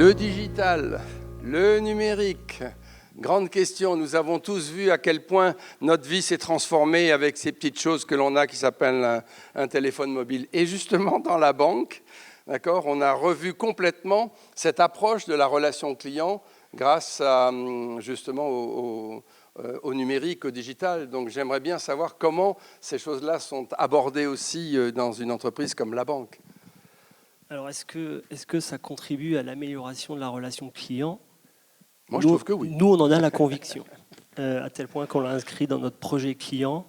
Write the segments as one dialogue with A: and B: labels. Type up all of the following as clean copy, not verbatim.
A: Le digital, le numérique, grande question. Nous avons tous vu à quel point notre vie s'est transformée avec ces petites choses que l'on a qui s'appellent un téléphone mobile. Et justement, dans la banque, d'accord, on a revu complètement cette approche de la relation client grâce à, justement au numérique, au digital. Donc j'aimerais bien savoir comment ces choses-là sont abordées aussi dans une entreprise comme la banque.
B: Alors, est-ce que ça contribue à l'amélioration de la relation client?
A: Moi, je trouve que oui.
B: Nous, on en a la conviction, à tel point qu'on l'a inscrit dans notre projet client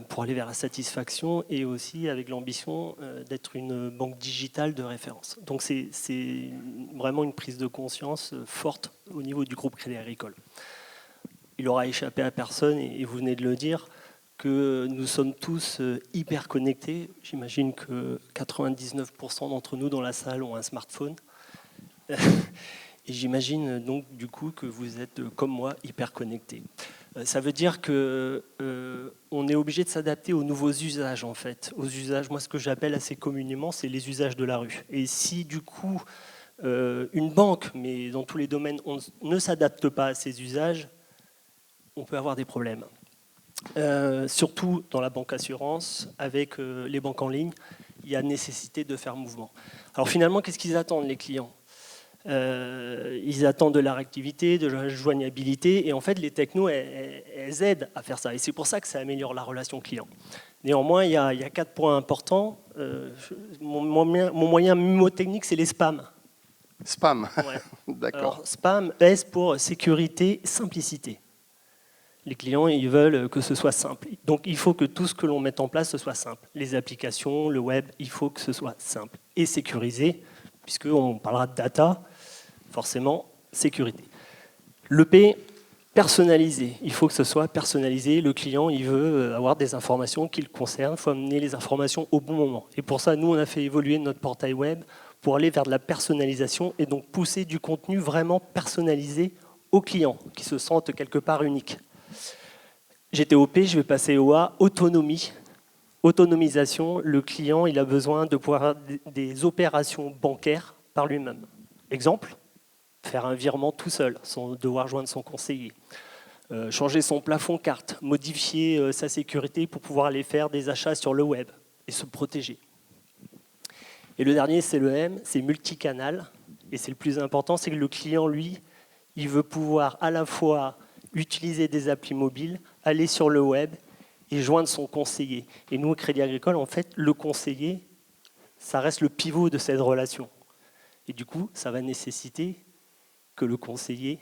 B: pour aller vers la satisfaction et aussi avec l'ambition d'être une banque digitale de référence. Donc, c'est vraiment une prise de conscience forte au niveau du groupe Crédit Agricole. Il aura échappé à personne, et vous venez de le dire, que nous sommes tous hyper connectés. J'imagine que 99% d'entre nous dans la salle ont un smartphone. Et j'imagine donc du coup que vous êtes, comme moi, hyper connectés. Ça veut dire qu'on est obligé de s'adapter aux nouveaux usages, en fait. Aux usages, moi, ce que j'appelle assez communément, c'est les usages de la rue. Et si du coup, une banque, mais dans tous les domaines, on ne s'adapte pas à ces usages, on peut avoir des problèmes. Surtout dans la banque assurance, avec les banques en ligne, il y a nécessité de faire mouvement. Alors finalement, qu'est-ce qu'ils attendent les clients? Ils attendent de la réactivité, de la joignabilité, et en fait les technos, elles aident à faire ça, et c'est pour ça que ça améliore la relation client. Néanmoins, il y a 4 points importants. Mon moyen mnémotechnique, c'est les spams.
A: Spam,
B: ouais.
A: D'accord.
B: Alors spam, S pour sécurité, simplicité. Les clients, ils veulent que ce soit simple. Donc, il faut que tout ce que l'on mette en place, ce soit simple. Les applications, le web, il faut que ce soit simple et sécurisé, puisqu'on parlera de data, forcément, sécurité. Le P, personnalisé. Il faut que ce soit personnalisé. Le client, il veut avoir des informations qui le concernent. Il faut amener les informations au bon moment. Et pour ça, nous, on a fait évoluer notre portail web pour aller vers de la personnalisation et donc pousser du contenu vraiment personnalisé aux clients, qui se sentent quelque part uniques. J'étais au P, je vais passer au A, autonomie. Autonomisation, le client il a besoin de pouvoir des opérations bancaires par lui-même. Exemple, faire un virement tout seul, sans devoir joindre son conseiller. Changer son plafond carte, modifier sa sécurité pour pouvoir aller faire des achats sur le web et se protéger. Et le dernier, c'est le M, c'est multicanal. Et c'est le plus important, c'est que le client, lui, il veut pouvoir à la fois utiliser des applis mobiles, aller sur le web et joindre son conseiller. Et nous, au Crédit Agricole, en fait, le conseiller, ça reste le pivot de cette relation. Et du coup, ça va nécessiter que le conseiller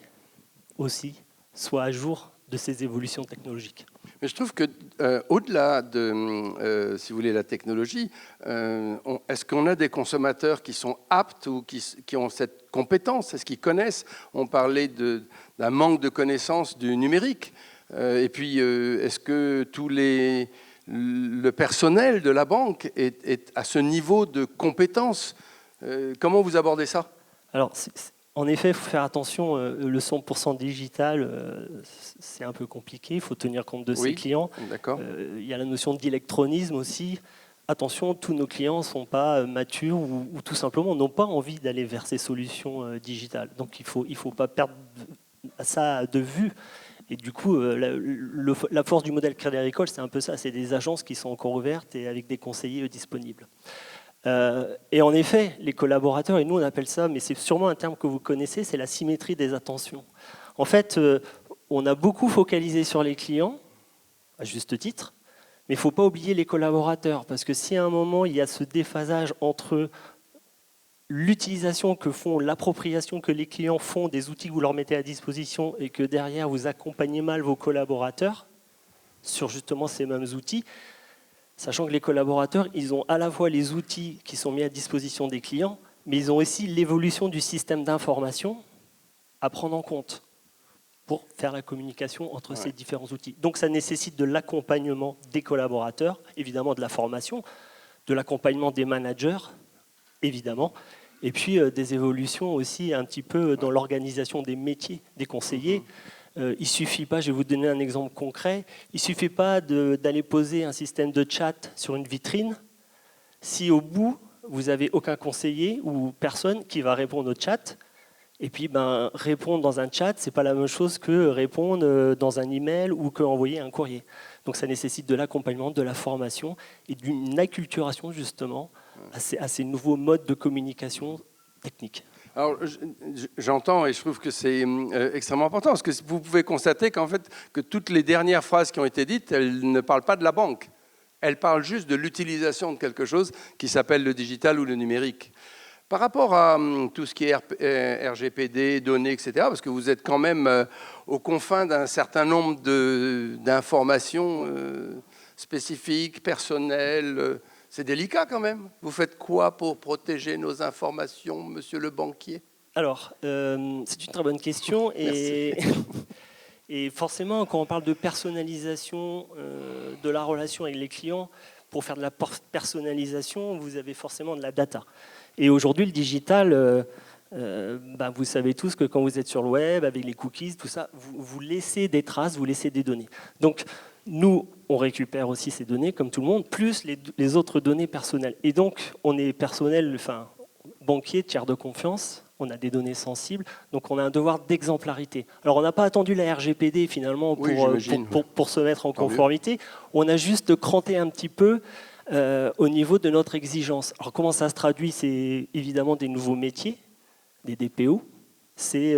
B: aussi soit à jour de ces évolutions technologiques.
A: Mais je trouve que au-delà de, si vous voulez, la technologie, est-ce qu'on a des consommateurs qui sont aptes ou qui ont cette compétence? Est-ce qu'ils connaissent? On parlait d'un manque de connaissance du numérique. Et puis, est-ce que le personnel de la banque est à ce niveau de compétence? Comment vous abordez ça?
B: Alors, en effet, il faut faire attention, le 100% digital, c'est un peu compliqué, il faut tenir compte de ses clients. Il y a la notion d'électronisme aussi. Attention, tous nos clients ne sont pas matures ou tout simplement n'ont pas envie d'aller vers ces solutions digitales. Donc il faut pas perdre ça de vue. Et du coup, la force du modèle Crédit Agricole, c'est un peu ça, c'est des agences qui sont encore ouvertes et avec des conseillers disponibles. Et en effet, les collaborateurs, et nous on appelle ça, mais c'est sûrement un terme que vous connaissez, c'est la symétrie des attentions. En fait, on a beaucoup focalisé sur les clients, à juste titre, mais il ne faut pas oublier les collaborateurs, parce que si à un moment il y a ce déphasage entre l'utilisation que font, l'appropriation que les clients font des outils que vous leur mettez à disposition et que derrière vous accompagnez mal vos collaborateurs sur justement ces mêmes outils, sachant que les collaborateurs, ils ont à la fois les outils qui sont mis à disposition des clients, mais ils ont aussi l'évolution du système d'information à prendre en compte pour faire la communication entre ces différents outils. Donc ça nécessite de l'accompagnement des collaborateurs, évidemment de la formation, de l'accompagnement des managers, évidemment, et puis des évolutions aussi un petit peu dans l'organisation des métiers des conseillers. Il ne suffit pas, je vais vous donner un exemple concret, il ne suffit pas d'aller poser un système de chat sur une vitrine si au bout, vous n'avez aucun conseiller ou personne qui va répondre au chat. Et puis, répondre dans un chat, ce n'est pas la même chose que répondre dans un email ou qu'envoyer un courrier. Donc, ça nécessite de l'accompagnement, de la formation et d'une acculturation, justement, à ces nouveaux modes de communication techniques.
A: Alors, j'entends et je trouve que c'est extrêmement important, parce que vous pouvez constater qu'en fait, que toutes les dernières phrases qui ont été dites, elles ne parlent pas de la banque. Elles parlent juste de l'utilisation de quelque chose qui s'appelle le digital ou le numérique. Par rapport à tout ce qui est RGPD, données, etc., parce que vous êtes quand même aux confins d'un certain nombre d'informations spécifiques, personnelles, c'est délicat quand même. Vous faites quoi pour protéger nos informations, monsieur le banquier?
B: Alors, c'est une très bonne question. Et forcément, quand on parle de personnalisation de la relation avec les clients, pour faire de la personnalisation, vous avez forcément de la data. Et aujourd'hui, le digital, vous savez tous que quand vous êtes sur le web, avec les cookies, tout ça, vous laissez des traces, vous laissez des données. Donc, nous, on récupère aussi ces données, comme tout le monde, plus les autres données personnelles. Et donc, on est personnel, banquier, tiers de confiance, on a des données sensibles, donc on a un devoir d'exemplarité. Alors, on n'a pas attendu la RGPD, finalement, pour se mettre en conformité. On a juste cranté un petit peu au niveau de notre exigence. Alors, comment ça se traduit? C'est évidemment des nouveaux métiers, des DPO. C'est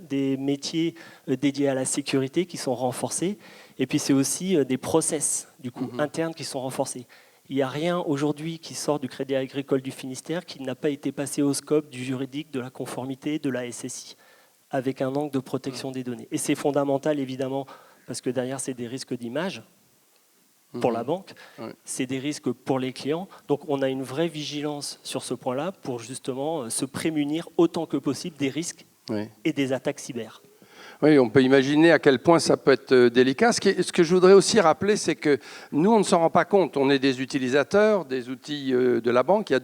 B: des métiers dédiés à la sécurité qui sont renforcés. Et puis, c'est aussi des process, du coup, internes qui sont renforcés. Il n'y a rien aujourd'hui qui sort du Crédit Agricole du Finistère qui n'a pas été passé au scope du juridique, de la conformité, de la SSI, avec un angle de protection des données. Et c'est fondamental, évidemment, parce que derrière, c'est des risques d'image pour la banque, c'est des risques pour les clients. Donc, on a une vraie vigilance sur ce point-là pour justement se prémunir autant que possible des risques et des attaques cyber.
A: Oui, on peut imaginer à quel point ça peut être délicat. Ce que je voudrais aussi rappeler, c'est que nous, on ne s'en rend pas compte. On est des utilisateurs des outils de la banque. Il y a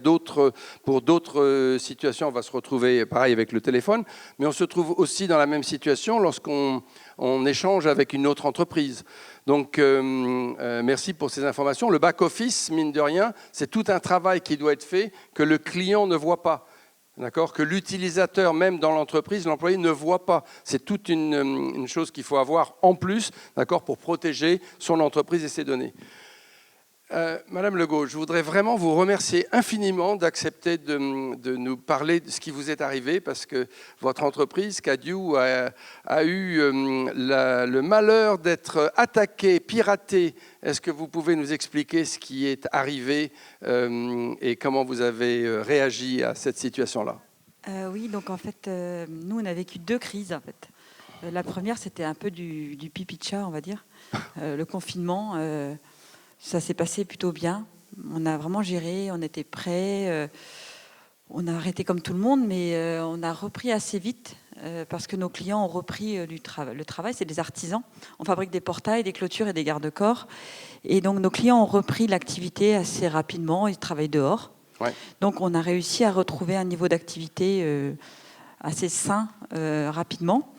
A: pour d'autres situations, on va se retrouver pareil avec le téléphone, mais on se trouve aussi dans la même situation lorsqu'on échange avec une autre entreprise. Donc, merci pour ces informations. Le back-office, mine de rien, c'est tout un travail qui doit être fait que le client ne voit pas. D'accord, que l'utilisateur, même dans l'entreprise, l'employé ne voit pas. C'est toute une chose qu'il faut avoir en plus, d'accord, pour protéger son entreprise et ses données. Madame Legault, je voudrais vraiment vous remercier infiniment d'accepter de nous parler de ce qui vous est arrivé, parce que votre entreprise, Cadiu, a eu le malheur d'être attaquée, piratée. Est-ce que vous pouvez nous expliquer ce qui est arrivé et comment vous avez réagi à cette situation-là?
C: Oui, donc en fait, nous, on a vécu 2 crises. En fait. La première, c'était un peu du pipi de chat, on va dire. Le confinement... ça s'est passé plutôt bien. On a vraiment géré, on était prêts. On a arrêté comme tout le monde, mais on a repris assez vite parce que nos clients ont repris le travail. C'est des artisans. On fabrique des portails, des clôtures et des garde-corps. Et donc, nos clients ont repris l'activité assez rapidement. Ils travaillent dehors. Ouais. Donc, on a réussi à retrouver un niveau d'activité assez sain rapidement.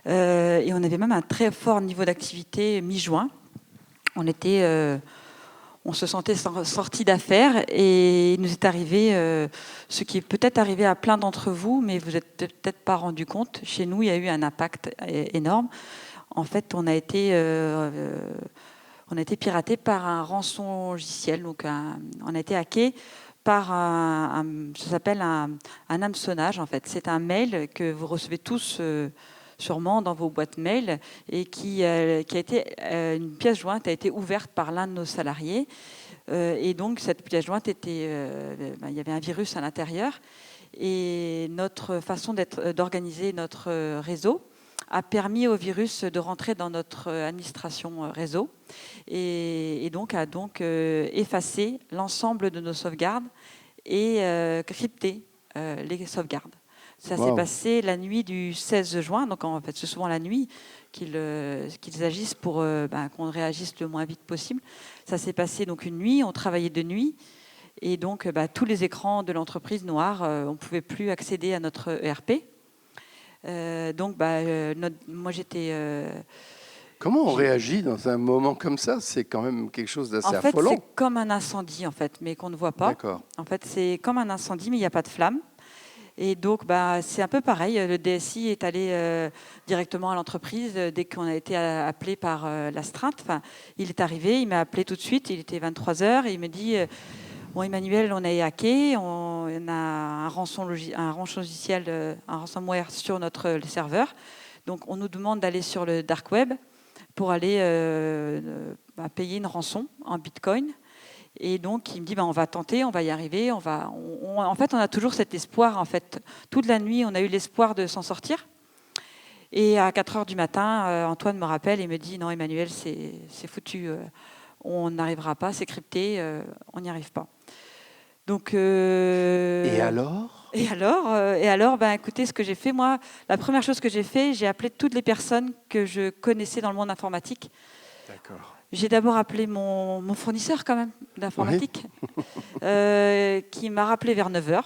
C: Et on avait même un très fort niveau d'activité mi-juin. On se sentait sorti d'affaires et il nous est arrivé ce qui est peut-être arrivé à plein d'entre vous, mais vous n'êtes peut-être pas rendu compte. Chez nous, il y a eu un impact énorme. En fait, on a été piraté par un rançongiciel. Donc, on a été hacké par ça s'appelle un hameçonnage. En fait, c'est un mail que vous recevez tous. Sûrement dans vos boîtes mail, et qui a été une pièce jointe a été ouverte par l'un de nos salariés, et donc cette pièce jointe il y avait un virus à l'intérieur, et notre façon d'organiser notre réseau a permis au virus de rentrer dans notre administration réseau, et donc a effacé l'ensemble de nos sauvegardes et crypté les sauvegardes. Ça s'est passé la nuit du 16 juin, donc en fait c'est souvent la nuit qu'ils agissent pour qu'on réagisse le moins vite possible. Ça s'est passé donc une nuit, on travaillait de nuit, et donc tous les écrans de l'entreprise noirs, on ne pouvait plus accéder à notre ERP. Moi
A: Comment on réagit dans un moment comme ça? C'est quand même quelque chose d'assez
C: En fait,
A: affolant.
C: c'est comme un incendie, en fait, mais qu'on ne voit pas.
A: D'accord.
C: En fait, c'est comme un incendie, mais il n'y a pas de flamme. Et donc, c'est un peu pareil. Le DSI est allé directement à l'entreprise dès qu'on a été appelé par l'astreinte. Enfin, il est arrivé, il m'a appelé tout de suite. Il était 23 heures et il me dit bon, Emmanuel, on est hacké, on a un logiciel, un ransomware sur notre serveur. Donc, on nous demande d'aller sur le dark web pour aller payer une rançon en Bitcoin. Et donc, il me dit, on va tenter, on va y arriver. En fait, on a toujours cet espoir. En fait, toute la nuit, on a eu l'espoir de s'en sortir. Et à 4 heures du matin, Antoine me rappelle et me dit, non, Emmanuel, c'est foutu. On n'arrivera pas, c'est crypté, on n'y arrive pas. Donc,
A: Et alors?
C: Et alors, écoutez, ce que j'ai fait, moi, la première chose que j'ai fait, j'ai appelé toutes les personnes que je connaissais dans le monde informatique.
A: D'accord.
C: J'ai d'abord appelé mon fournisseur quand même d'informatique, qui m'a rappelé vers 9h.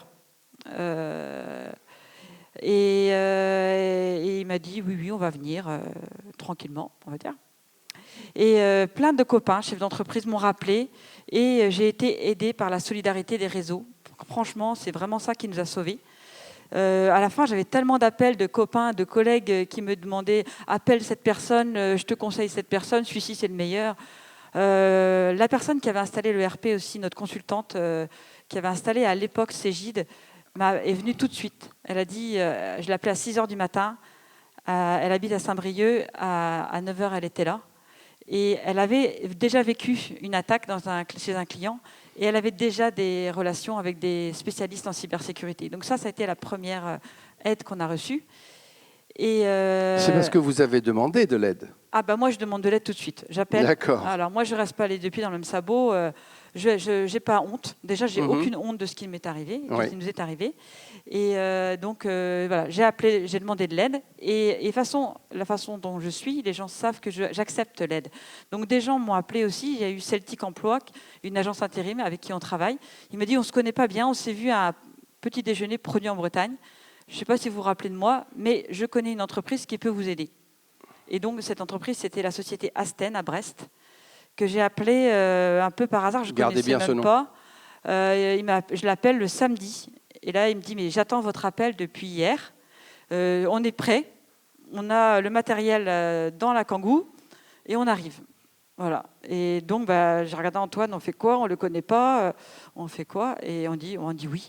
C: Et il m'a dit oui, on va venir tranquillement, on va dire. Et plein de copains, chefs d'entreprise m'ont rappelé et j'ai été aidée par la solidarité des réseaux. Franchement, c'est vraiment ça qui nous a sauvés. À la fin, j'avais tellement d'appels de copains, de collègues qui me demandaient « appelle cette personne, je te conseille cette personne, celui-ci c'est le meilleur ». La personne qui avait installé le RP aussi, notre consultante, qui avait installé à l'époque Cégide, est venue tout de suite. Elle a dit, je l'ai appelée à 6h du matin, elle habite à Saint-Brieuc, à 9h elle était là. Et elle avait déjà vécu une attaque chez un client et elle avait déjà des relations avec des spécialistes en cybersécurité. Donc ça a été la première aide qu'on a reçue.
A: C'est parce que vous avez demandé de l'aide.
C: Moi, je demande de l'aide tout de suite. J'appelle.
A: D'accord.
C: Alors moi, je ne reste pas les deux pieds dans le même sabot. Je n'ai pas honte. Déjà, j'ai aucune honte de ce qui m'est arrivé, de ce qui nous est arrivé. Et donc, voilà, j'ai appelé, j'ai demandé de l'aide. Et la façon dont je suis, les gens savent que j'accepte l'aide. Donc, des gens m'ont appelé aussi. Il y a eu Celtic Emploi, une agence intérim avec qui on travaille. Il m'a dit, on ne se connaît pas bien. On s'est vu à un petit déjeuner produit en Bretagne. Je ne sais pas si vous vous rappelez de moi, mais je connais une entreprise qui peut vous aider. Et donc, cette entreprise, c'était la société Asten à Brest, que j'ai appelée un peu par hasard. Je ne connaissais
A: bien ce
C: même
A: nom.
C: pas. Je l'appelle le samedi. Et là, il me dit, mais j'attends votre appel depuis hier. On est prêt. On a le matériel dans la Kangoo et on arrive. Voilà. Et donc, j'ai regardé Antoine, on fait quoi? On ne le connaît pas. On fait quoi? Et on dit oui.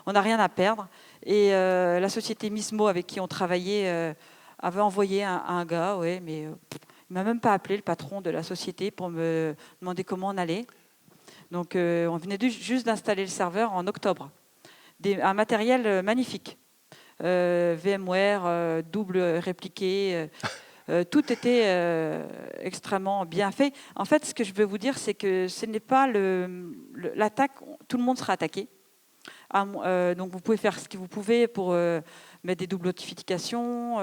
C: On n'a rien à perdre. Et la société Mismo, avec qui on travaillait, avait envoyé un gars, mais il ne m'a même pas appelé, le patron de la société, pour me demander comment on allait. Donc, on venait juste d'installer le serveur en octobre. Un matériel magnifique. VMware, double répliqué. Tout était extrêmement bien fait. En fait, ce que je veux vous dire, c'est que ce n'est pas l'attaque. Tout le monde sera attaqué. Donc, vous pouvez faire ce que vous pouvez pour mettre des doubles notifications,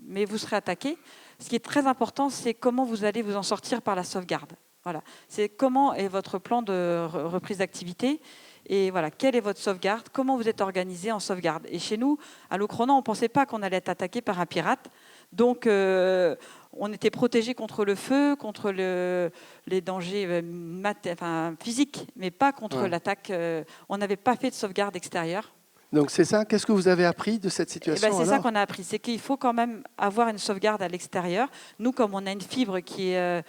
C: mais vous serez attaqué. Ce qui est très important, c'est comment vous allez vous en sortir par la sauvegarde. Voilà. C'est comment est votre plan de reprise d'activité et voilà, quelle est votre sauvegarde, comment vous êtes organisé en sauvegarde. Et chez nous, à Locronan, on ne pensait pas qu'on allait être attaqué par un pirate. Donc, on était protégé contre le feu, contre les dangers physiques, mais pas contre l'attaque. On n'avait pas fait de sauvegarde extérieure.
A: Donc c'est ça. Qu'est-ce que vous avez appris de cette situation?
C: C'est ça qu'on a appris. C'est qu'il faut quand même avoir une sauvegarde à l'extérieur. Nous, comme on a une fibre qui est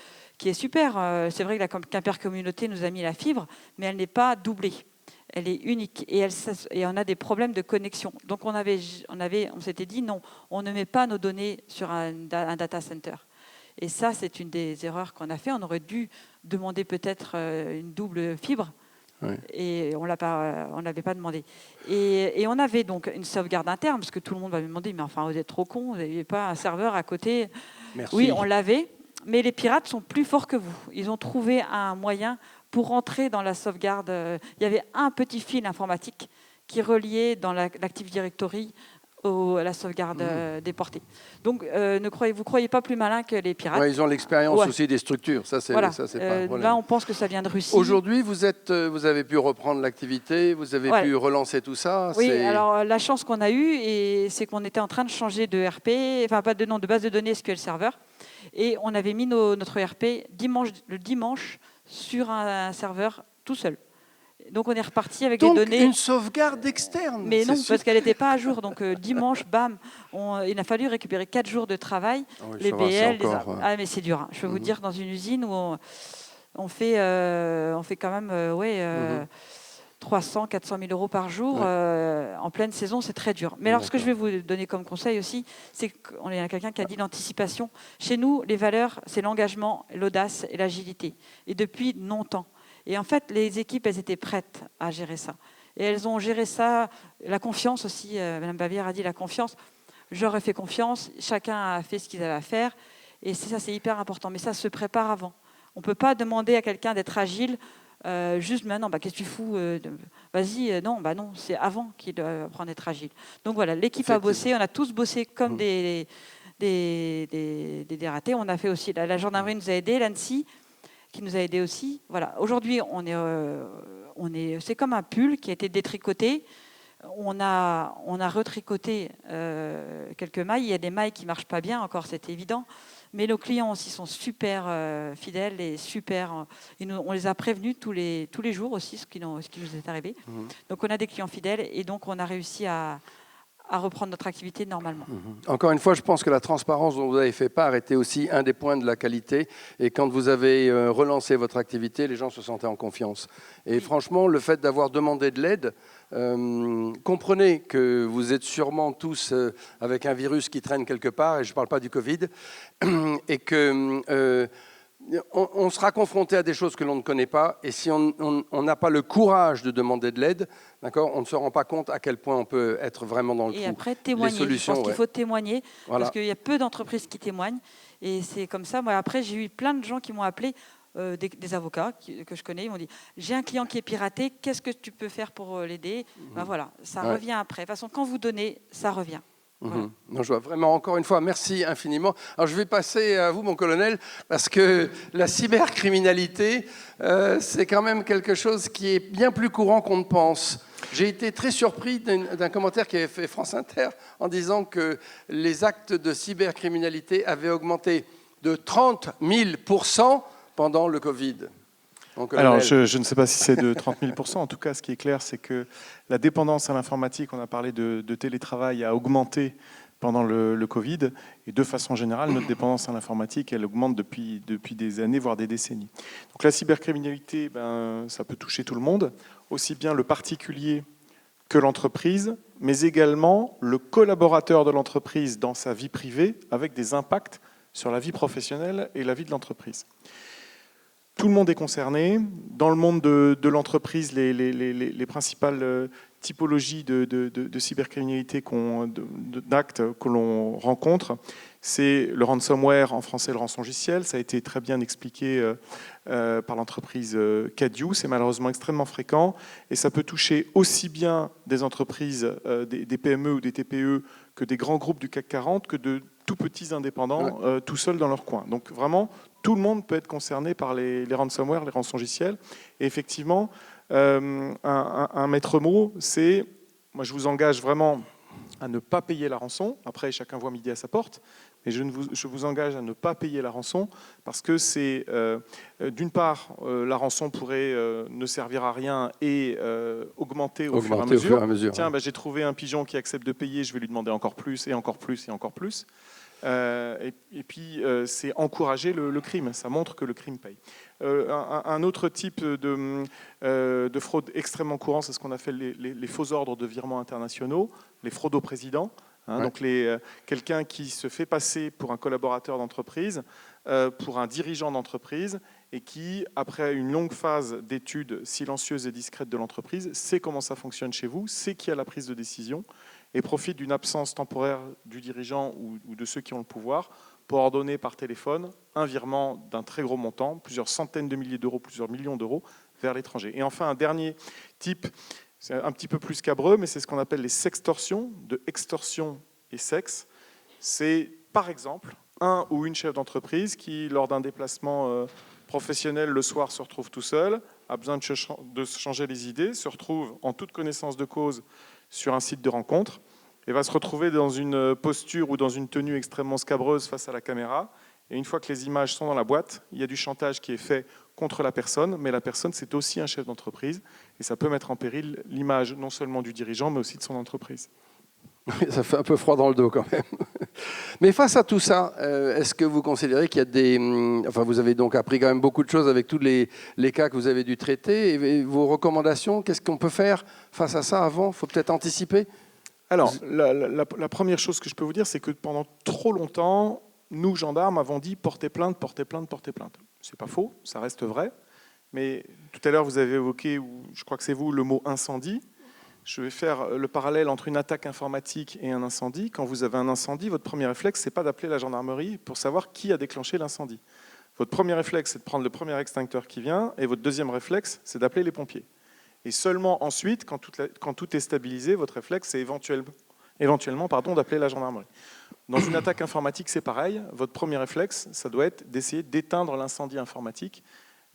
C: super, c'est vrai que la Quimper Communauté nous a mis la fibre, mais elle n'est pas doublée. Elle est unique et on a des problèmes de connexion. Donc on s'était dit non, on ne met pas nos données sur un data center. Et ça, c'est une des erreurs qu'on a fait. On aurait dû demander peut-être une double fibre.
A: Oui.
C: Et on l'avait pas demandé. Et on avait donc une sauvegarde interne, parce que tout le monde va me demander, mais enfin, vous êtes trop cons, vous n'aviez pas un serveur à côté?
A: Merci.
C: Oui, on l'avait, mais les pirates sont plus forts que vous. Ils ont trouvé un moyen pour rentrer dans la sauvegarde. Il y avait un petit fil informatique qui reliait dans l'Active Directory à la sauvegarde déportée. Donc, vous croyez pas plus malin que les pirates.
A: Ils ont l'expérience aussi des structures. Ça, c'est
C: voilà.
A: pas
C: Là, on pense que ça vient de Russie.
A: Aujourd'hui, vous avez pu reprendre l'activité, vous avez pu relancer tout ça.
C: Oui, alors la chance qu'on a eue, c'est qu'on était en train de changer de RP, enfin pas de nom, de base de données SQL Server. Et on avait mis notre ERP le dimanche sur un serveur tout seul. Donc on est reparti avec
A: Donc,
C: des données.
A: une sauvegarde externe.
C: Mais non,
A: c'est
C: parce qu'elle n'était pas à jour. Donc dimanche, bam, il a fallu récupérer 4 jours de travail.
A: Ah oui,
C: Les
A: ça va,
C: BL,
A: c'est encore,
C: Ah mais c'est dur. Hein. Je peux vous dire, dans une usine où on fait quand même 300, 400 000 euros par jour en pleine saison, c'est très dur. Mais alors, ce que je vais vous donner comme conseil aussi, c'est qu'on a quelqu'un qui a dit l'anticipation. Chez nous, les valeurs, c'est l'engagement, l'audace et l'agilité. Et depuis longtemps. Et en fait, les équipes, elles étaient prêtes à gérer ça. Et elles ont géré ça. La confiance aussi, Mme Bavière a dit la confiance. Je leur ai fait confiance, chacun a fait ce qu'il avait à faire. Et ça, c'est hyper important. Mais ça se prépare avant. On ne peut pas demander à quelqu'un d'être agile juste maintenant. Qu'est-ce que tu fous Vas-y, non, c'est avant qu'il doit apprendre à être agile. Donc voilà, l'équipe a bossé. On a tous bossé comme des dératés. On a fait aussi, la gendarmerie nous a aidés, l'ANSSI, qui nous a aidés aussi. Voilà. Aujourd'hui, c'est comme un pull qui a été détricoté. On a retricoté quelques mailles. Il y a des mailles qui ne marchent pas bien encore, c'est évident. Mais nos clients aussi sont super fidèles et super. On les a prévenus tous les jours aussi, ce qui nous est arrivé. Donc on a des clients fidèles et donc on a réussi à reprendre notre activité normalement.
A: Encore une fois, je pense que la transparence dont vous avez fait part était aussi un des points de la qualité. Et quand vous avez relancé votre activité, les gens se sentaient en confiance. Et franchement, le fait d'avoir demandé de l'aide, comprenez que vous êtes sûrement tous avec un virus qui traîne quelque part, et je ne parle pas du Covid, et que... on sera confronté à des choses que l'on ne connaît pas, et si on n'a pas le courage de demander de l'aide, d'accord, on ne se rend pas compte à quel point on peut être vraiment dans le trou.
C: Et après, témoigner. Je pense qu'il faut témoigner, parce qu'il y a peu d'entreprises qui témoignent, et c'est comme ça. Moi, après, j'ai eu plein de gens qui m'ont appelé, des avocats que je connais, ils m'ont dit « J'ai un client qui est piraté, qu'est-ce que tu peux faire pour l'aider ?» Voilà, ça revient après. De toute façon, quand vous donnez, ça revient. Voilà.
A: Non, je vois vraiment, encore une fois, merci infiniment. Alors, je vais passer à vous, mon colonel, parce que la cybercriminalité, c'est quand même quelque chose qui est bien plus courant qu'on ne pense. J'ai été très surpris d'un commentaire qu'avait fait France Inter en disant que les actes de cybercriminalité avaient augmenté de 30 000% pendant le Covid.
D: Alors, je ne sais pas si c'est de 30 000%. En tout cas, ce qui est clair, c'est que la dépendance à l'informatique, on a parlé de télétravail, a augmenté pendant le Covid. Et de façon générale, notre dépendance à l'informatique, elle augmente depuis des années, voire des décennies. Donc la cybercriminalité, ça peut toucher tout le monde, aussi bien le particulier que l'entreprise, mais également le collaborateur de l'entreprise dans sa vie privée, avec des impacts sur la vie professionnelle et la vie de l'entreprise. Tout le monde est concerné. Dans le monde de l'entreprise, les principales typologies de cybercriminalité, d'actes que l'on rencontre, c'est le ransomware, en français le rançongiciel. Ça a été très bien expliqué par l'entreprise Cadieux. C'est malheureusement extrêmement fréquent et ça peut toucher aussi bien des entreprises, des PME ou des TPE, que des grands groupes du CAC 40, que de tout petits indépendants, tout seuls dans leur coin. Donc vraiment, tout le monde peut être concerné par les ransomware, les rançongiciels. Et effectivement, un maître mot, c'est, moi je vous engage vraiment à ne pas payer la rançon. Après, chacun voit midi à sa porte. Mais je vous engage à ne pas payer la rançon parce que c'est, d'une part, la rançon pourrait ne servir à rien et augmenter au fur et à mesure. Tiens, j'ai trouvé un pigeon qui accepte de payer, je vais lui demander encore plus et encore plus et encore plus. Et puis, c'est encourager le crime. Ça montre que le crime paye. Un autre type de fraude extrêmement courant, c'est ce qu'on appelle les faux ordres de virements internationaux, les fraudes au président. Donc quelqu'un qui se fait passer pour un collaborateur d'entreprise, pour un dirigeant d'entreprise, et qui, après une longue phase d'études silencieuses et discrètes de l'entreprise, sait comment ça fonctionne chez vous, sait qui a la prise de décision, et profite d'une absence temporaire du dirigeant ou de ceux qui ont le pouvoir pour ordonner par téléphone un virement d'un très gros montant, plusieurs centaines de milliers d'euros, plusieurs millions d'euros, vers l'étranger. Et enfin, un dernier type, c'est un petit peu plus scabreux, mais c'est ce qu'on appelle les sextorsions, de extorsion et sexe. C'est, par exemple, un ou une chef d'entreprise qui, lors d'un déplacement professionnel le soir, se retrouve tout seul, a besoin de se changer les idées, se retrouve en toute connaissance de cause sur un site de rencontre et va se retrouver dans une posture ou dans une tenue extrêmement scabreuse face à la caméra Et une fois que les images sont dans la boîte, il y a du chantage qui est fait contre la personne, mais la personne, c'est aussi un chef d'entreprise, et ça peut mettre en péril l'image non seulement du dirigeant, mais aussi de son entreprise.
A: Ça fait un peu froid dans le dos quand même. Mais face à tout ça, est-ce que vous considérez qu'il y a des... Enfin, vous avez donc appris quand même beaucoup de choses avec tous les cas que vous avez dû traiter. Et vos recommandations, qu'est-ce qu'on peut faire face à ça avant ? Il faut peut-être anticiper ?
D: Alors, la première chose que je peux vous dire, c'est que pendant trop longtemps, nous, gendarmes, avons dit portez plainte, portez plainte, portez plainte. C'est pas faux, ça reste vrai. Mais tout à l'heure, vous avez évoqué, ou je crois que c'est vous, le mot incendie. Je vais faire le parallèle entre une attaque informatique et un incendie. Quand vous avez un incendie, votre premier réflexe, c'est pas d'appeler la gendarmerie pour savoir qui a déclenché l'incendie. Votre premier réflexe, c'est de prendre le premier extincteur qui vient, et votre deuxième réflexe, c'est d'appeler les pompiers. Et seulement ensuite, quand tout est stabilisé, votre réflexe, c'est éventuellement d'appeler la gendarmerie. Dans une attaque informatique, c'est pareil. Votre premier réflexe, ça doit être d'essayer d'éteindre l'incendie informatique.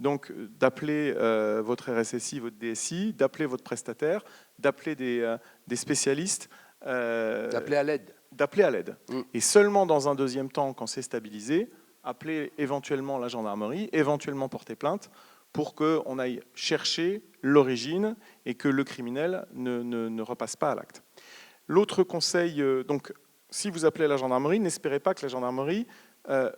D: Donc, d'appeler votre RSSI, votre DSI, d'appeler votre prestataire, d'appeler des spécialistes.
A: D'appeler à l'aide.
D: D'appeler à l'aide. Et seulement dans un deuxième temps, quand c'est stabilisé, appeler éventuellement la gendarmerie, éventuellement porter plainte, pour qu'on aille chercher l'origine et que le criminel ne repasse pas à l'acte. L'autre conseil, donc, si vous appelez la gendarmerie, n'espérez pas que la gendarmerie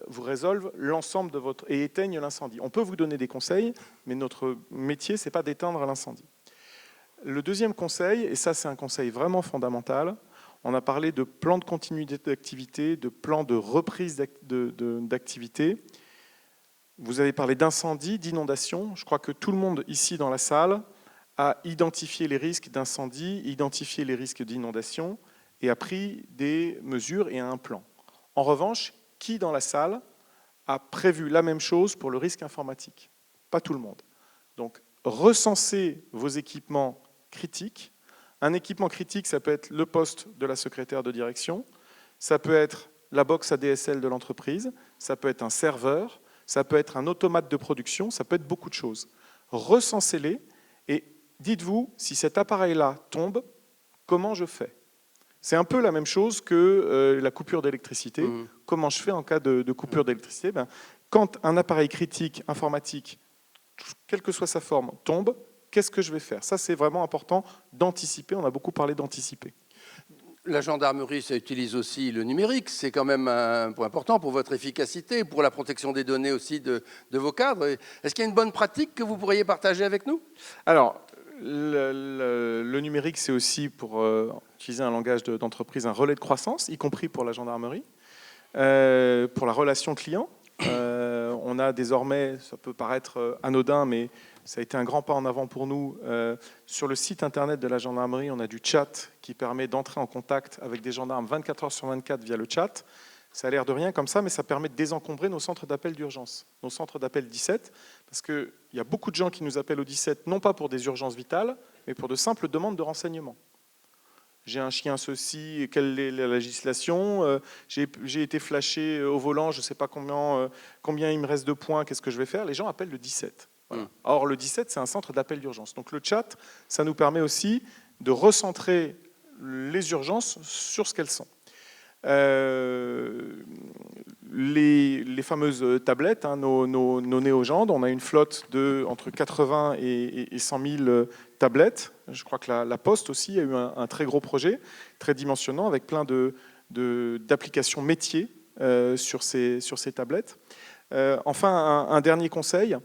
D: vous résolve l'ensemble de votre... et éteigne l'incendie. On peut vous donner des conseils, mais notre métier, ce n'est pas d'éteindre l'incendie. Le deuxième conseil, et ça c'est un conseil vraiment fondamental, on a parlé de plan de continuité d'activité, de plan de reprise d'activité. Vous avez parlé d'incendie, d'inondation. Je crois que tout le monde ici dans la salle a identifié les risques d'incendie, identifié les risques d'inondation et a pris des mesures et a un plan. En revanche, qui dans la salle a prévu la même chose pour le risque informatique? Pas tout le monde. Donc, recensez vos équipements critiques. Un équipement critique, ça peut être le poste de la secrétaire de direction, ça peut être la box ADSL de l'entreprise, ça peut être un serveur, ça peut être un automate de production, ça peut être beaucoup de choses. Recensez-les et dites-vous, si cet appareil-là tombe, comment je fais? C'est un peu la même chose que la coupure d'électricité. Comment je fais en cas de coupure d'électricité? Quand un appareil critique informatique, quelle que soit sa forme, tombe, qu'est-ce que je vais faire? Ça, c'est vraiment important d'anticiper. On a beaucoup parlé d'anticiper.
A: La gendarmerie, ça utilise aussi le numérique. C'est quand même un point important pour votre efficacité, pour la protection des données aussi de vos cadres. Est-ce qu'il y a une bonne pratique que vous pourriez partager avec nous?
D: Alors, le numérique, c'est aussi, pour utiliser un langage d'entreprise, un relais de croissance, y compris pour la gendarmerie, pour la relation client. On a désormais, ça peut paraître anodin, mais ça a été un grand pas en avant pour nous. Sur le site internet de la gendarmerie, on a du chat qui permet d'entrer en contact avec des gendarmes 24 heures sur 24 via le chat. Ça a l'air de rien comme ça, mais ça permet de désencombrer nos centres d'appel d'urgence, nos centres d'appel 17, parce qu'il y a beaucoup de gens qui nous appellent au 17, non pas pour des urgences vitales, mais pour de simples demandes de renseignements. J'ai un chien ceci, quelle est la législation, j'ai été flashé au volant, je ne sais pas combien il me reste de points, qu'est-ce que je vais faire? Les gens appellent le 17. Voilà. Or, le 17, c'est un centre d'appel d'urgence. Donc le chat, ça nous permet aussi de recentrer les urgences sur ce qu'elles sont. Les fameuses tablettes, hein, nos néo-gendes, on a une flotte de entre 80 et 100 000 tablettes. Je crois que la Poste aussi a eu un très gros projet, très dimensionnant, avec plein d'applications métiers sur ces tablettes. Enfin, un dernier conseil.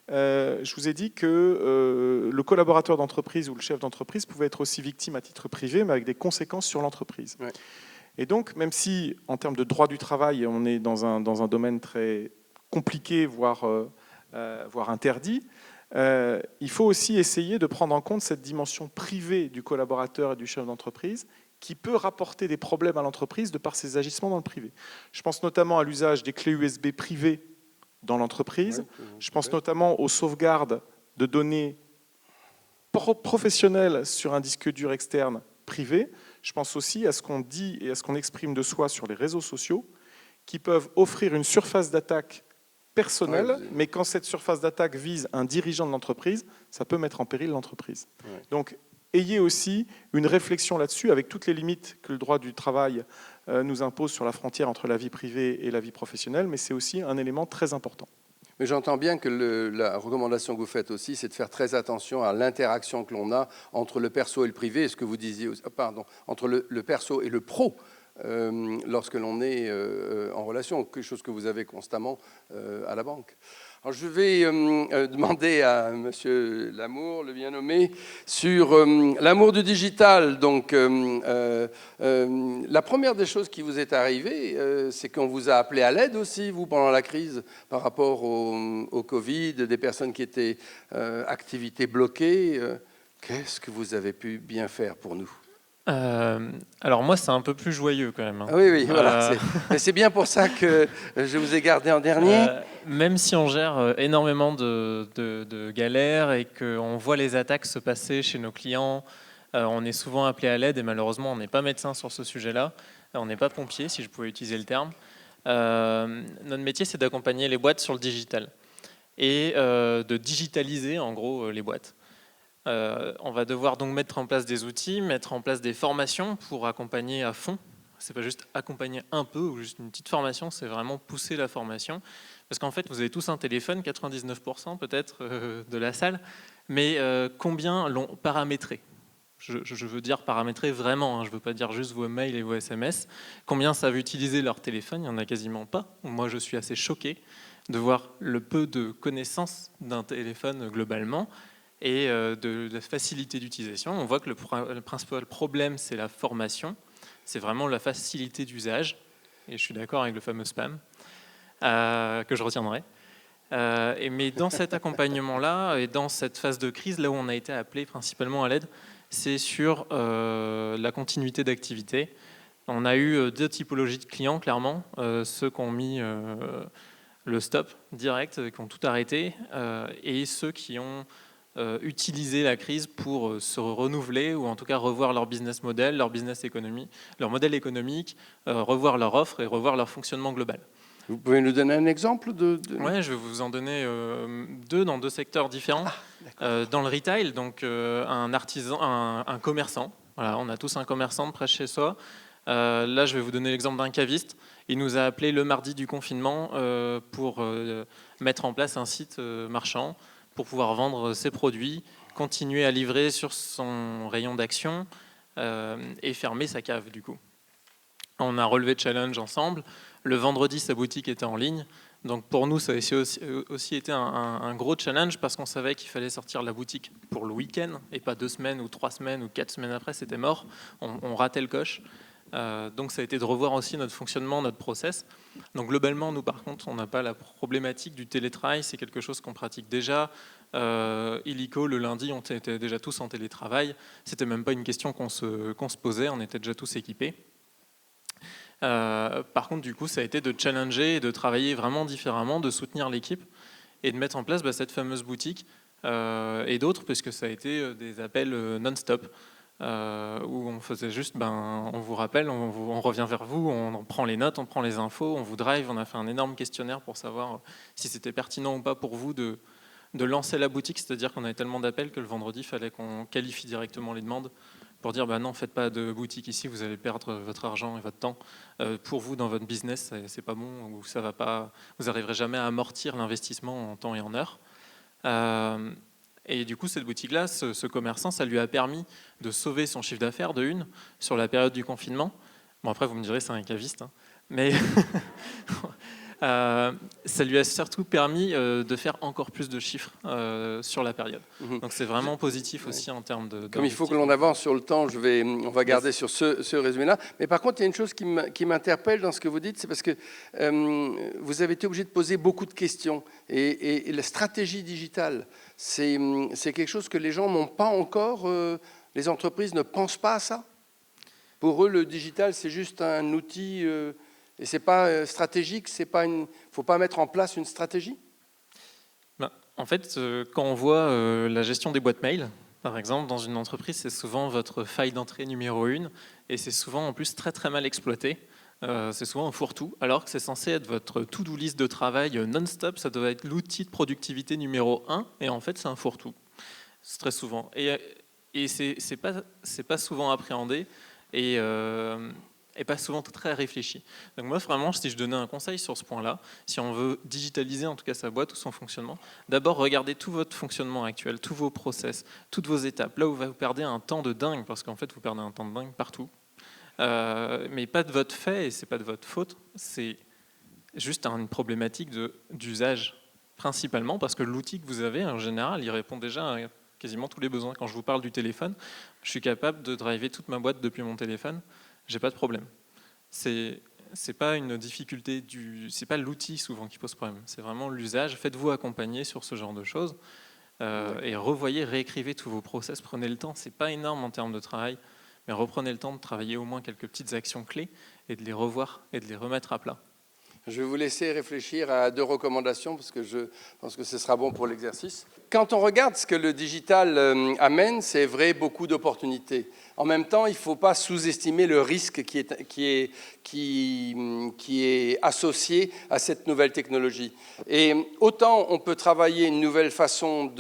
D: Je vous ai dit que le collaborateur d'entreprise ou le chef d'entreprise pouvait être aussi victime à titre privé, mais avec des conséquences sur l'entreprise. Ouais. Et donc, même si, en termes de droit du travail, on est dans un domaine très compliqué, voire interdit, il faut aussi essayer de prendre en compte cette dimension privée du collaborateur et du chef d'entreprise qui peut rapporter des problèmes à l'entreprise de par ses agissements dans le privé. Je pense notamment à l'usage des clés USB privées dans l'entreprise. Je pense notamment aux sauvegardes de données professionnelles sur un disque dur externe privé. Je pense aussi à ce qu'on dit et à ce qu'on exprime de soi sur les réseaux sociaux qui peuvent offrir une surface d'attaque personnelle, mais quand cette surface d'attaque vise un dirigeant de l'entreprise, ça peut mettre en péril l'entreprise. Donc, ayez aussi une réflexion là-dessus avec toutes les limites que le droit du travail nous impose sur la frontière entre la vie privée et la vie professionnelle, mais c'est aussi un élément très important.
A: Mais j'entends bien que la recommandation que vous faites aussi, c'est de faire très attention à l'interaction que l'on a entre le perso et le privé, et ce que vous disiez, entre le perso et le pro, lorsque l'on est en relation, quelque chose que vous avez constamment à la banque. Alors je vais demander à Monsieur Lamour, le bien nommé, sur l'amour du digital. Donc, la première des choses qui vous est arrivée, c'est qu'on vous a appelé à l'aide aussi, vous, pendant la crise, par rapport au Covid, des personnes qui étaient activités bloquées. Qu'est-ce que vous avez pu bien faire pour nous ?
E: Alors moi, c'est un peu plus joyeux quand même. Hein.
A: Oui, voilà. C'est bien pour ça que je vous ai gardé en dernier.
E: Même si on gère énormément de galères et qu'on voit les attaques se passer chez nos clients, on est souvent appelé à l'aide et malheureusement, on n'est pas médecin sur ce sujet-là. On n'est pas pompier, si je pouvais utiliser le terme. Notre métier, c'est d'accompagner les boîtes sur le digital et de digitaliser en gros les boîtes. On va devoir donc mettre en place des outils, mettre en place des formations pour accompagner à fond. C'est pas juste accompagner un peu ou juste une petite formation, c'est vraiment pousser la formation. Parce qu'en fait, vous avez tous un téléphone, 99% peut-être de la salle, mais combien l'ont paramétré ? Je veux dire paramétrer vraiment, hein, je ne veux pas dire juste vos mails et vos SMS. Combien savent utiliser leur téléphone ? Il n'y en a quasiment pas. Moi, je suis assez choqué de voir le peu de connaissances d'un téléphone globalement et de la facilité d'utilisation. On voit que le principal problème, c'est la formation. C'est vraiment la facilité d'usage. Et je suis d'accord avec le fameux spam, que je retiendrai. Mais dans cet accompagnement-là, et dans cette phase de crise, là où on a été appelé principalement à l'aide, c'est sur la continuité d'activité. On a eu deux typologies de clients, clairement. Ceux qui ont mis le stop direct, qui ont tout arrêté, et ceux qui ont utiliser la crise pour se renouveler ou en tout cas revoir leur business model, leur modèle économique, revoir leur offre et revoir leur fonctionnement global.
A: Vous pouvez nous donner un exemple
E: Oui, je vais vous en donner deux dans deux secteurs différents. Dans le retail, donc un artisan, un commerçant. Voilà, on a tous un commerçant de près de chez soi. Là, je vais vous donner l'exemple d'un caviste. Il nous a appelé le mardi du confinement pour mettre en place un site marchand pour pouvoir vendre ses produits, continuer à livrer sur son rayon d'action et fermer sa cave du coup. On a relevé le challenge ensemble. Le vendredi, sa boutique était en ligne. Donc pour nous, ça a aussi été un gros challenge parce qu'on savait qu'il fallait sortir la boutique pour le week-end et pas 2 semaines ou 3 semaines ou 4 semaines après, c'était mort. On ratait le coche. Donc ça a été de revoir aussi notre fonctionnement, notre process. Donc globalement, nous par contre, on n'a pas la problématique du télétravail, c'est quelque chose qu'on pratique déjà. Illico, le lundi, on était déjà tous en télétravail. C'était même pas une question qu'on se posait, on était déjà tous équipés. Par contre, du coup, ça a été de challenger et de travailler vraiment différemment, de soutenir l'équipe et de mettre en place cette fameuse boutique et d'autres, parce que ça a été des appels non-stop. Où on faisait juste, on vous rappelle, on revient vers vous, on prend les notes, on prend les infos, on vous drive, on a fait un énorme questionnaire pour savoir si c'était pertinent ou pas pour vous de lancer la boutique, c'est-à-dire qu'on avait tellement d'appels que le vendredi, il fallait qu'on qualifie directement les demandes pour dire non, faites pas de boutique ici, vous allez perdre votre argent et votre temps. Pour vous, dans votre business, c'est pas bon, ou ça va pas, vous n'arriverez jamais à amortir l'investissement en temps et en heure. Et du coup, cette boutique-là, ce commerçant, ça lui a permis de sauver son chiffre d'affaires de une sur la période du confinement. Bon, après, vous me direz, c'est un caviste, hein. Mais ça lui a surtout permis de faire encore plus de chiffres sur la période. Donc, c'est vraiment positif aussi en termes de...
A: Comme il faut que l'on avance sur le temps, on va garder sur ce résumé-là. Mais par contre, il y a une chose qui m'interpelle dans ce que vous dites, c'est parce que vous avez été obligé de poser beaucoup de questions. Et la stratégie digitale, c'est quelque chose que les gens n'ont pas encore, les entreprises ne pensent pas à ça. Pour eux, le digital, c'est juste un outil et c'est pas stratégique, faut pas mettre en place une stratégie.
E: En fait, quand on voit la gestion des boîtes mail, par exemple, dans une entreprise, c'est souvent votre faille d'entrée numéro 1 et c'est souvent en plus très très mal exploité. C'est souvent un fourre-tout, alors que c'est censé être votre to-do list de travail non-stop, ça doit être l'outil de productivité numéro 1, et en fait c'est un fourre-tout, c'est très souvent. Et c'est pas souvent appréhendé, et et pas souvent très réfléchi. Donc moi, vraiment, si je donnais un conseil sur ce point-là, si on veut digitaliser en tout cas sa boîte ou son fonctionnement, d'abord regardez tout votre fonctionnement actuel, tous vos process, toutes vos étapes. Là où vous perdez un temps de dingue, parce qu'en fait, vous perdez un temps de dingue partout. Mais pas de votre fait, et c'est pas de votre faute, c'est juste une problématique d'usage, principalement, parce que l'outil que vous avez, en général, il répond déjà à quasiment tous les besoins. Quand je vous parle du téléphone, je suis capable de driver toute ma boîte depuis mon téléphone, j'ai pas de problème. C'est pas une difficulté, c'est pas l'outil souvent qui pose problème, c'est vraiment l'usage. Faites-vous accompagner sur ce genre de choses et revoyez, réécrivez tous vos process, prenez le temps, c'est pas énorme en termes de travail, mais reprenez le temps de travailler au moins quelques petites actions clés et de les revoir et de les remettre à plat.
A: Je vais vous laisser réfléchir à 2 recommandations parce que je pense que ce sera bon pour l'exercice. Quand on regarde ce que le digital amène, c'est vrai, beaucoup d'opportunités. En même temps, il ne faut pas sous-estimer le risque qui est associé à cette nouvelle technologie. Et autant on peut travailler une nouvelle façon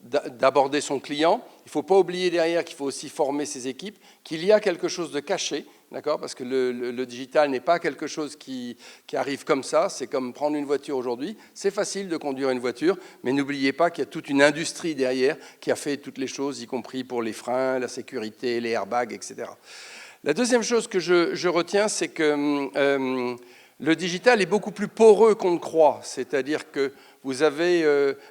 A: d'aborder son client, il ne faut pas oublier derrière qu'il faut aussi former ses équipes, qu'il y a quelque chose de caché, d'accord ? Parce que le digital n'est pas quelque chose qui arrive comme ça, c'est comme prendre une voiture aujourd'hui. C'est facile de conduire une voiture, mais n'oubliez pas qu'il y a toute une industrie derrière qui a fait toutes les choses, y compris pour les freins, la sécurité, les airbags, etc. La deuxième chose que je retiens, c'est que le digital est beaucoup plus poreux qu'on ne croit, c'est-à-dire que vous avez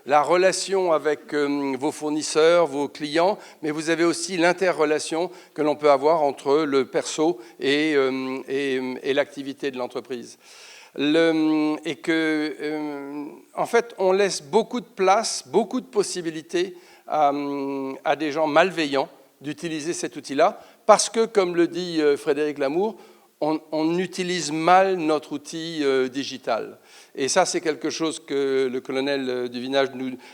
A: la relation avec vos fournisseurs, vos clients, mais vous avez aussi l'interrelation que l'on peut avoir entre le perso et l'activité de l'entreprise. Et que, en fait, on laisse beaucoup de place, beaucoup de possibilités à des gens malveillants d'utiliser cet outil-là, parce que, comme le dit Frédéric Lamour, on utilise mal notre outil digital. Et ça, c'est quelque chose que le colonel Duvinage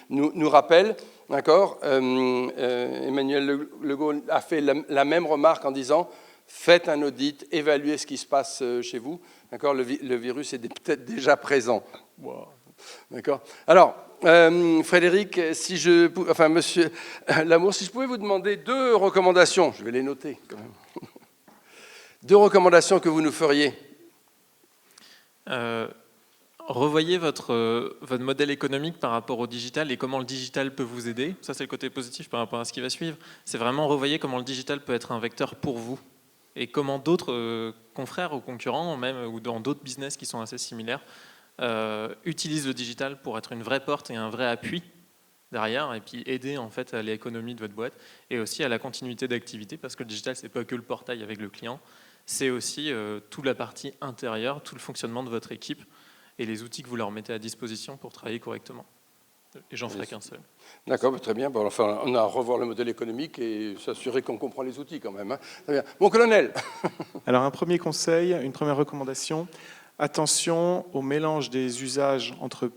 A: nous rappelle. D'accord ? Emmanuel Legault a fait la même remarque en disant « Faites un audit, évaluez ce qui se passe chez vous. » D'accord ? Le virus est peut-être déjà présent. Wow. D'accord ? Alors, Frédéric, Monsieur Lamour, si je pouvais vous demander 2 recommandations, je vais les noter quand même. 2 recommandations que vous nous feriez.
E: Revoyez votre modèle économique par rapport au digital et comment le digital peut vous aider. Ça, c'est le côté positif par rapport à ce qui va suivre. C'est vraiment revoyez comment le digital peut être un vecteur pour vous et comment d'autres confrères ou concurrents, même ou dans d'autres business qui sont assez similaires, utilisent le digital pour être une vraie porte et un vrai appui derrière, et puis aider en fait à l'économie de votre boîte et aussi à la continuité d'activité, parce que le digital, c'est pas que le portail avec le client, c'est aussi toute la partie intérieure, tout le fonctionnement de votre équipe et les outils que vous leur mettez à disposition pour travailler correctement. Et j'en ferai qu'un seul.
A: D'accord, très bien. Bon, enfin, on a à revoir le modèle économique et s'assurer qu'on comprend les outils quand même. Hein. Très bien. Mon colonel.
D: Alors un premier conseil, une première recommandation, attention au mélange des usages entre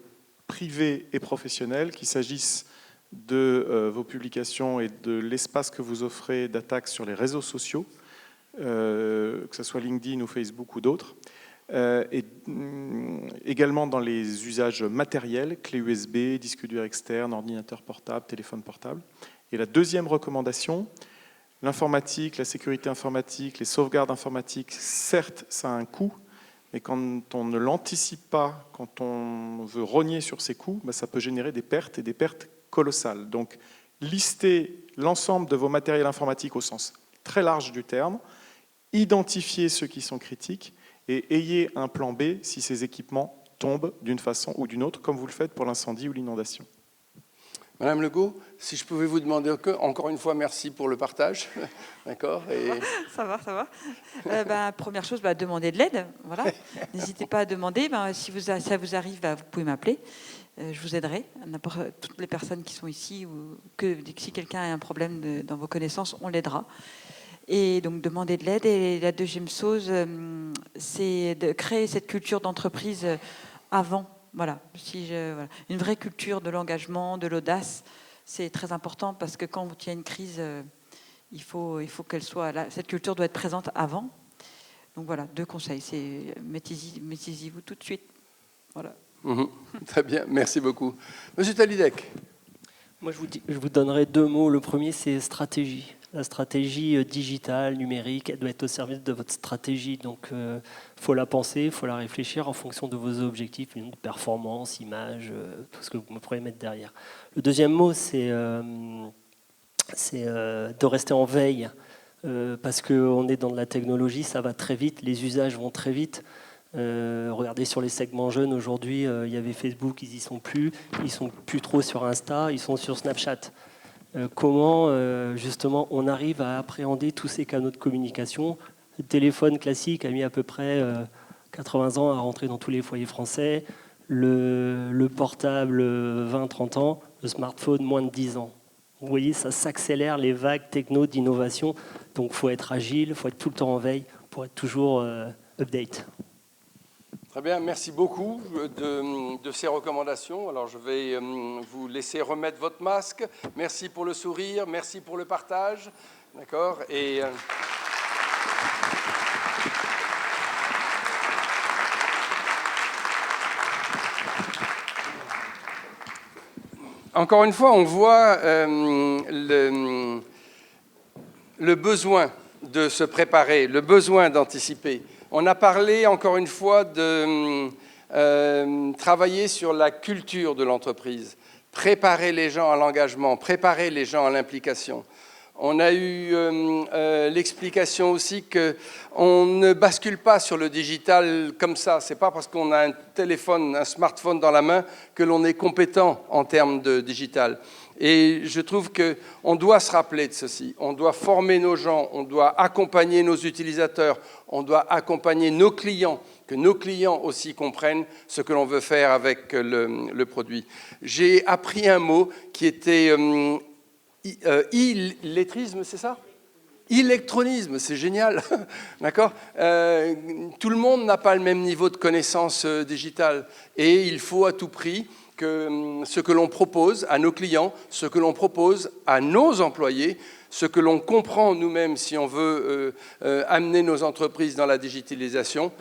D: privé et professionnel, qu'il s'agisse de vos publications et de l'espace que vous offrez d'attaque sur les réseaux sociaux, que ce soit LinkedIn ou Facebook ou d'autres, et également dans les usages matériels, clés USB, disque dur externe, ordinateur portable, téléphone portable. Et la deuxième recommandation, l'informatique, la sécurité informatique, les sauvegardes informatiques, certes, ça a un coût, mais quand on ne l'anticipe pas, quand on veut rogner sur ces coûts, ça peut générer des pertes et des pertes colossales. Donc, listez l'ensemble de vos matériels informatiques au sens très large du terme, identifiez ceux qui sont critiques et ayez un plan B si ces équipements tombent d'une façon ou d'une autre, comme vous le faites pour l'incendie ou l'inondation.
A: Madame Legault, si je pouvais vous demander encore une fois, merci pour le partage. D'accord.
C: Ça va. Première chose, demandez de l'aide. Voilà. N'hésitez pas à demander. Si ça vous arrive, vous pouvez m'appeler. Je vous aiderai. Toutes les personnes qui sont ici, ou si quelqu'un a un problème dans vos connaissances, on l'aidera. Et donc, demander de l'aide. Et la deuxième chose, c'est de créer cette culture d'entreprise avant. Voilà. Une vraie culture de l'engagement, de l'audace, c'est très important parce que quand il y a une crise, il faut qu'elle soit là. Cette culture doit être présente avant. Donc voilà, 2 conseils. C'est mettez-y-vous tout de suite. Voilà.
A: Très bien, merci beaucoup. Monsieur Talidek.
B: Moi, je vous donnerai 2 mots. Le premier, c'est stratégie. La stratégie digitale, numérique, elle doit être au service de votre stratégie. Donc, faut la penser, il faut la réfléchir en fonction de vos objectifs, performance, image, tout ce que vous pourrez mettre derrière. Le deuxième mot, c'est de rester en veille. Parce qu'on est dans de la technologie, ça va très vite, les usages vont très vite. Regardez sur les segments jeunes, aujourd'hui, il y avait Facebook, ils y sont plus trop sur Insta, ils sont sur Snapchat. Comment justement on arrive à appréhender tous ces canaux de communication. Le téléphone classique a mis à peu près 80 ans à rentrer dans tous les foyers français, le portable 20-30 ans, le smartphone moins de 10 ans. Vous voyez, ça s'accélère, les vagues techno d'innovation, donc il faut être agile, il faut être tout le temps en veille pour être toujours update.
A: Très bien, merci beaucoup de ces recommandations. Alors je vais vous laisser remettre votre masque. Merci pour le sourire, merci pour le partage. D'accord ? Et encore une fois, on voit le besoin de se préparer, le besoin d'anticiper. On a parlé, encore une fois, de travailler sur la culture de l'entreprise, préparer les gens à l'engagement, préparer les gens à l'implication. On a eu l'explication aussi qu'on ne bascule pas sur le digital comme ça. Ce n'est pas parce qu'on a un téléphone, un smartphone dans la main que l'on est compétent en termes de digital. Et je trouve qu'on doit se rappeler de ceci. On doit former nos gens, on doit accompagner nos utilisateurs, on doit accompagner nos clients, que nos clients aussi comprennent ce que l'on veut faire avec le produit. J'ai appris un mot qui était illettrisme, c'est ça ? Électronisme, c'est génial, d'accord ? Tout le monde n'a pas le même niveau de connaissance digitale et il faut à tout prix que ce que l'on propose à nos clients, ce que l'on propose à nos employés, ce que l'on comprend nous-mêmes si on veut amener nos entreprises dans la digitalisation,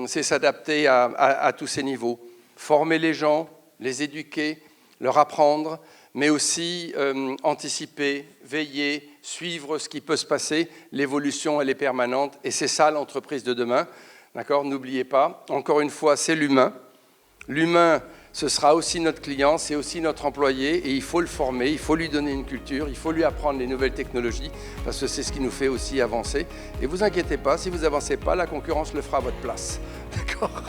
A: c'est s'adapter à tous ces niveaux. Former les gens, les éduquer, leur apprendre, mais aussi anticiper, veiller, suivre ce qui peut se passer. L'évolution, elle est permanente et c'est ça l'entreprise de demain. D'accord ? N'oubliez pas, encore une fois, c'est l'humain. L'humain, ce sera aussi notre client, c'est aussi notre employé et il faut le former, il faut lui donner une culture, il faut lui apprendre les nouvelles technologies parce que c'est ce qui nous fait aussi avancer. Et vous inquiétez pas, si vous n'avancez pas, la concurrence le fera à votre place. D'accord ?